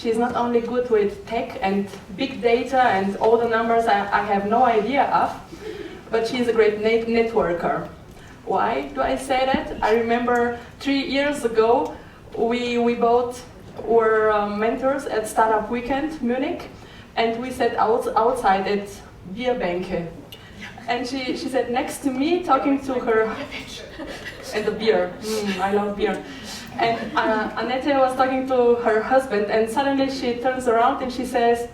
she's not only good with tech and big data and all the numbers I have no idea of, but she's a great networker. Why do I say that? I remember 3 years ago, we both were mentors at Startup Weekend Munich, and we sat outside at Bierbanke. And she sat next to me talking to her, and the beer, I love beer. And Annette was talking to her husband, and suddenly she turns around and she says,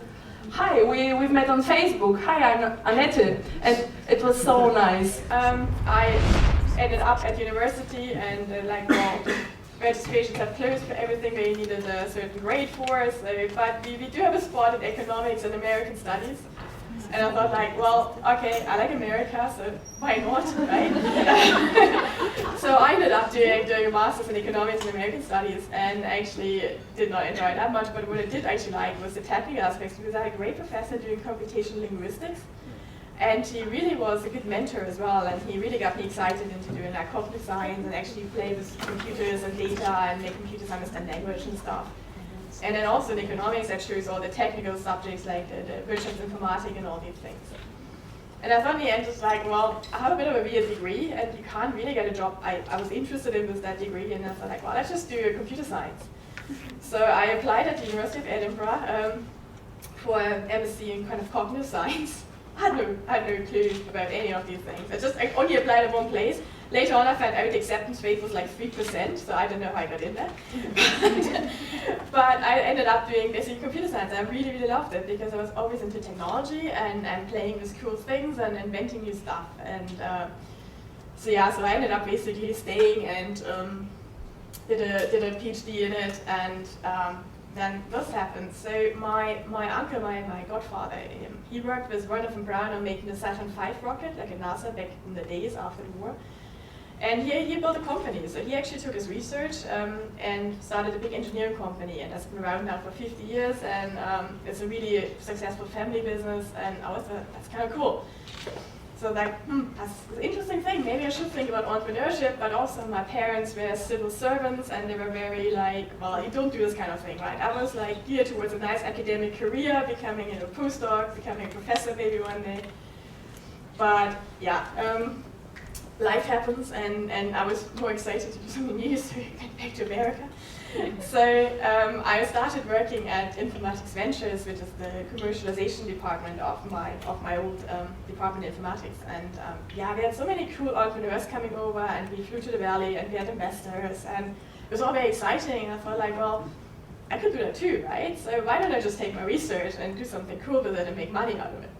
"Hi, we've met on Facebook. Hi, I'm Annette." And it was so nice. I ended up at university, and registrations have closed for everything they needed a certain grade for. So, but we do have a spot in economics and American studies. And I thought, like, well, okay, I like America, so why not, right? So I ended up doing a master's in economics and American studies, and actually did not enjoy it that much. But what I did actually like was the technical aspects, because I had a great professor doing computational linguistics, and he really was a good mentor as well. And he really got me excited into doing like cognitive science and actually play with computers and data and make computers understand language and stuff. And then also in economics, that shows all the technical subjects like the Wirtschaftsinformatik and all these things. And I thought in the end, it's like, well, I have a bit of a weird degree, and you can't really get a job I was interested in with that degree, and I thought, like, well, let's just do computer science. So I applied at the University of Edinburgh for an MSc in kind of cognitive science. I had no clue about any of these things. I only applied at one place. Later on, I found out the acceptance rate was like 3%, so I don't know how I got in there. But I ended up doing basically computer science. I really, really loved it because I was always into technology and playing with cool things and inventing new stuff. And so I ended up basically staying and did a PhD in it, and then this happened. So my uncle, my godfather, he worked with Werner von Braun on making the Saturn V rocket, like at NASA back in the days after the war. And he built a company. So he actually took his research and started a big engineering company, and that's been around now for 50 years, and it's a really successful family business, and I was that's kind of cool. So like, that's an interesting thing. Maybe I should think about entrepreneurship, but also my parents were civil servants, and they were very like, well, you don't do this kind of thing, right? I was like geared towards a nice academic career, becoming a postdoc, becoming a professor maybe one day. But yeah, life happens, and I was more excited to do something new, so I went back to America. So I started working at Informatics Ventures, which is the commercialization department of my old department in informatics. And we had so many cool entrepreneurs coming over, and we flew to the valley, and we had investors, and it was all very exciting. And I thought, like, well, I could do that too, right? So why don't I just take my research and do something cool with it and make money out of it?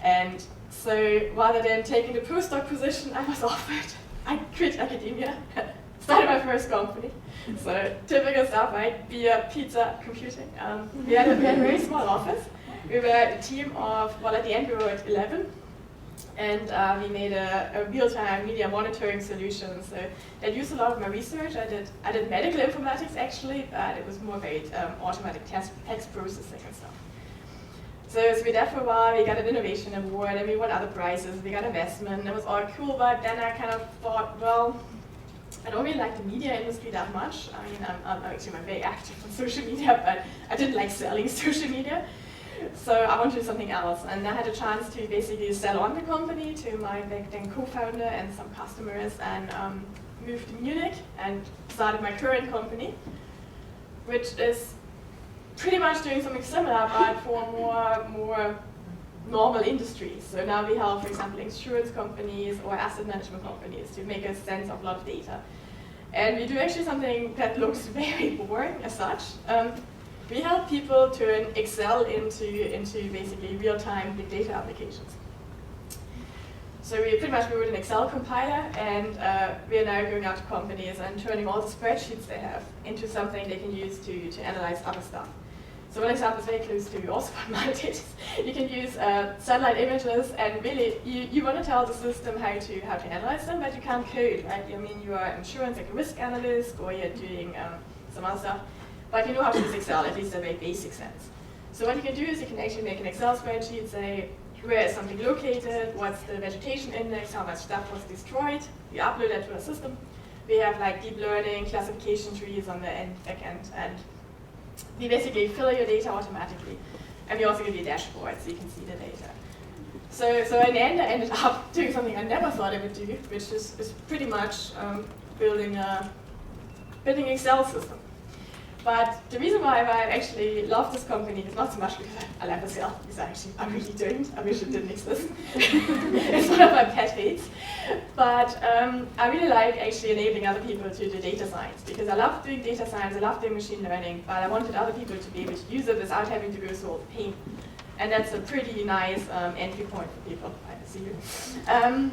And so rather than taking the postdoc position, I was offered, I quit academia, started my first company. So typical stuff, right? Beer, pizza, computing. We had a very small office. We were a team of, well, at the end we were at 11. And we made a real-time media monitoring solution. So that used a lot of my research. I did medical informatics actually, but it was more very automatic text processing and stuff. So we did that for a while. We got an innovation award, and we won other prizes. We got investment. It was all cool, but then I kind of thought, well, I don't really like the media industry that much. I mean, I'm actually very active on social media, but I didn't like selling social media. So I wanted to do something else. And I had a chance to basically sell on the company to my back then co-founder and some customers, and moved to Munich and started my current company, which is pretty much doing something similar, but for more normal industries. So now we help, for example, insurance companies or asset management companies to make a sense of a lot of data. And we do actually something that looks very boring as such. We help people turn Excel into basically real-time big data applications. So we pretty much wrote an Excel compiler, and we are now going out to companies and turning all the spreadsheets they have into something they can use to analyze other stuff. So one example is very close to also nowadays. You can use satellite images, and really you want to tell the system how to analyze them, but you can't code, right? I mean, you are insurance, like a risk analyst, or you're doing some other stuff, but you know how to use Excel, at least in a very basic sense. So what you can do is you can actually make an Excel spreadsheet, say where is something located, what's the vegetation index, how much stuff was destroyed. You upload that to a system. We have like deep learning classification trees on the back end, and we basically fill your data automatically. And we also give you a dashboard so you can see the data. So in the end, I ended up doing something I never thought I would do, which is pretty much building an Excel system. But the reason why I actually love this company is not so much because I love Excel, because I really don't. I wish it didn't exist. It's one of my pet hates. But I really like actually enabling other people to do data science, because I love doing data science, I love doing machine learning, but I wanted other people to be able to use it without having to go through all the pain. And that's a pretty nice entry point for people. I see you. And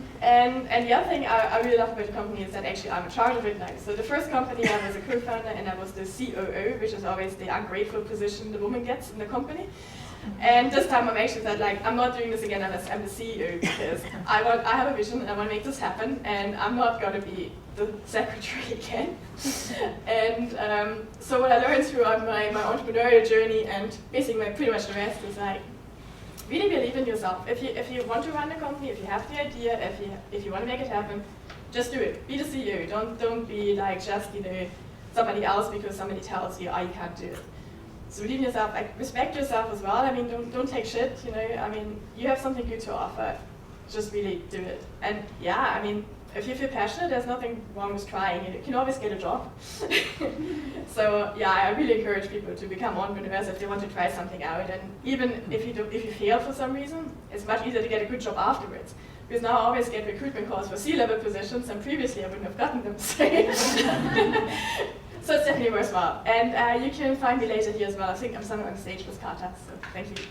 the other thing I really love about the company is that actually I'm in charge of it now. So the first company I was a co-founder and I was the COO, which is always the ungrateful position the woman gets in the company. And this time I'm actually said, like, I'm not doing this again unless I'm the CEO, because I have a vision and I want to make this happen, and I'm not going to be the secretary again. And so what I learned throughout my entrepreneurial journey, and basically pretty much the rest, is like, really believe in yourself. If you want to run a company, if you have the idea, if you want to make it happen, just do it. Be the CEO. Don't be like just somebody else because somebody tells you, oh, you can't do it. So believe in yourself. Like, respect yourself as well. I mean, don't take shit. You know, I mean, you have something good to offer. Just really do it. And yeah, I mean, if you feel passionate, there's nothing wrong with trying. You can always get a job. So yeah, I really encourage people to become entrepreneurs if they want to try something out. And even if you fail for some reason, it's much easier to get a good job afterwards. Because now I always get recruitment calls for C-level positions, and previously I wouldn't have gotten them. So it's definitely worthwhile. And you can find me later here as well. I think I'm somewhere on stage with Carter. So thank you.